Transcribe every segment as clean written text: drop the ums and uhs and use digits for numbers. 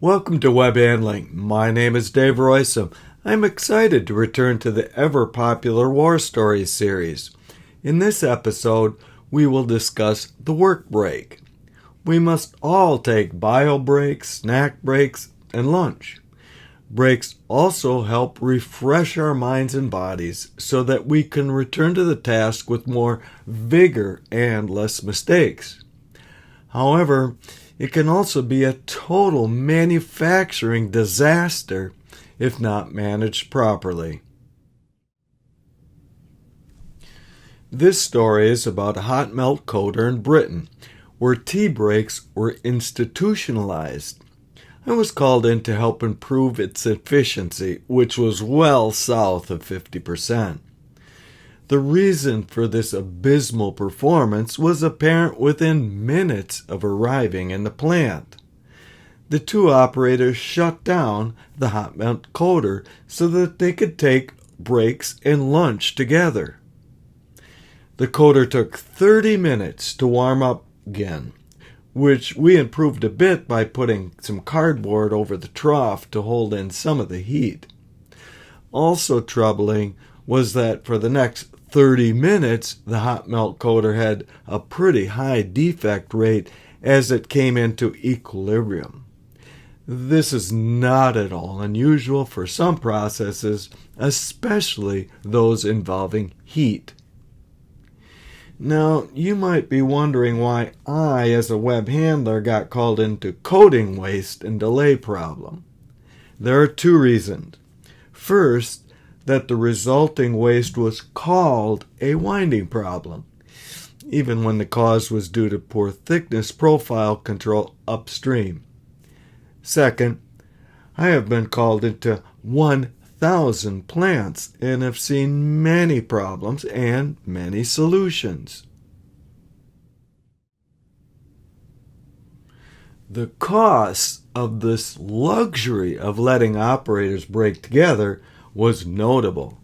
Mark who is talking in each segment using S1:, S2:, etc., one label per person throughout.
S1: Welcome to Web Handling. My name is Dave Roysum. I'm excited to return to the ever-popular War Stories series. In this episode, we will discuss the work break. We must all take bio breaks, snack breaks, and lunch. Breaks also help refresh our minds and bodies so that we can return to the task with more vigor and less mistakes. However, it can also be a total manufacturing disaster if not managed properly. This story is about a hot melt coder in Britain, where tea breaks were institutionalized. I was called in to help improve its efficiency, which was well south of 50%. The reason for this abysmal performance was apparent within minutes of arriving in the plant. The two operators shut down the hot melt coder so that they could take breaks and lunch together. The coder took 30 minutes to warm up again, which we improved a bit by putting some cardboard over the trough to hold in some of the heat. Also troubling was that for the next 30 minutes, the hot melt coder had a pretty high defect rate as it came into equilibrium. This is not at all unusual for some processes, especially those involving heat. Now, you might be wondering why I, as a web handler, got called into coding waste and delay problem. There are two reasons. First, that the resulting waste was called a winding problem, even when the cause was due to poor thickness profile control upstream. Second, I have been called into 1,000 plants and have seen many problems and many solutions. The cost of this luxury of letting operators break together was notable.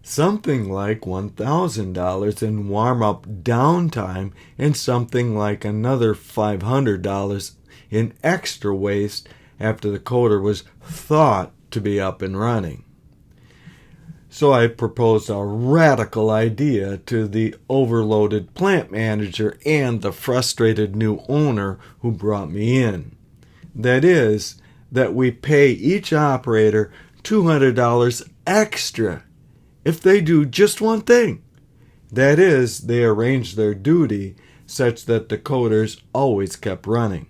S1: Something like $1,000 in warm-up downtime and something like another $500 in extra waste after the coder was thought to be up and running. So I proposed a radical idea to the overloaded plant manager and the frustrated new owner who brought me in. That is, that we pay each operator $200 extra if they do just one thing. That is, they arrange their duty such that the coders always kept running.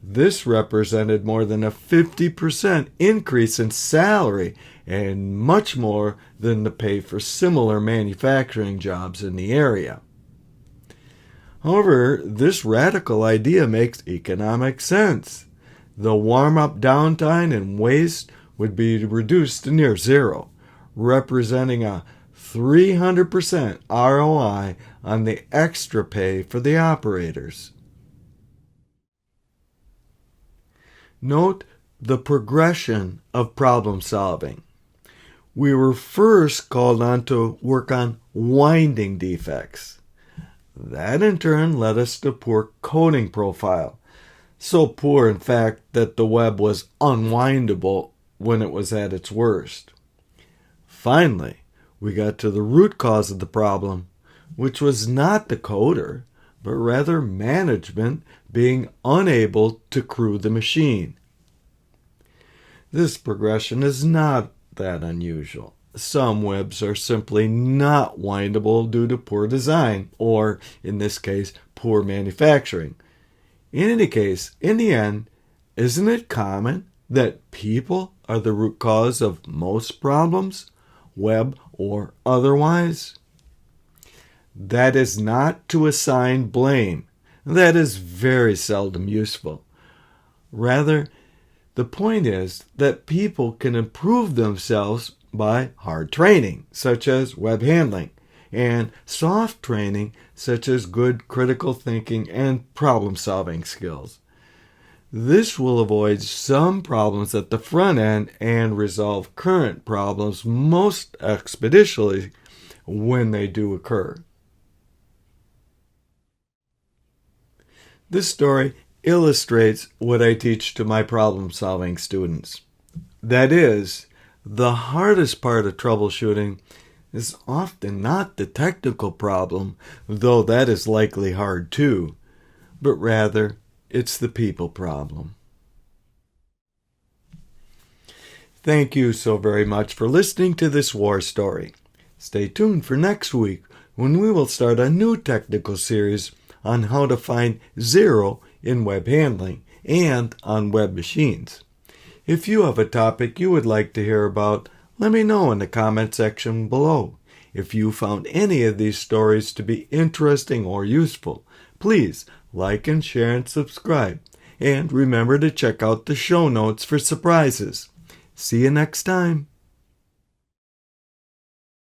S1: This represented more than a 50% increase in salary and much more than the pay for similar manufacturing jobs in the area. However, this radical idea makes economic sense. The warm-up downtime and waste would be reduced to near zero, representing a 300% ROI on the extra pay for the operators. Note the progression of problem solving. We were first called on to work on winding defects. That in turn led us to poor coding profile. So poor, in fact, that the web was unwindable when it was at its worst. Finally, we got to the root cause of the problem, which was not the coder, but rather management being unable to crew the machine. This progression is not that unusual. Some webs are simply not windable due to poor design, or, in this case, poor manufacturing. In any case, in the end, isn't it common that people are the root cause of most problems, web or otherwise? That is not to assign blame. That is very seldom useful. Rather, the point is that people can improve themselves by hard training, such as web handling, and soft training, such as good critical thinking and problem-solving skills. This will avoid some problems at the front end and resolve current problems most expeditiously when they do occur. This story illustrates what I teach to my problem-solving students. That is, the hardest part of troubleshooting is often not the technical problem, though that is likely hard too, but rather it's the people problem. Thank you so very much for listening to this war story. Stay tuned for next week when we will start a new technical series on how to find zero in web handling and on web machines. If you have a topic you would like to hear about, let me know in the comment section below. If you found any of these stories to be interesting or useful, please like and share and subscribe. And remember to check out the show notes for surprises. See you next time.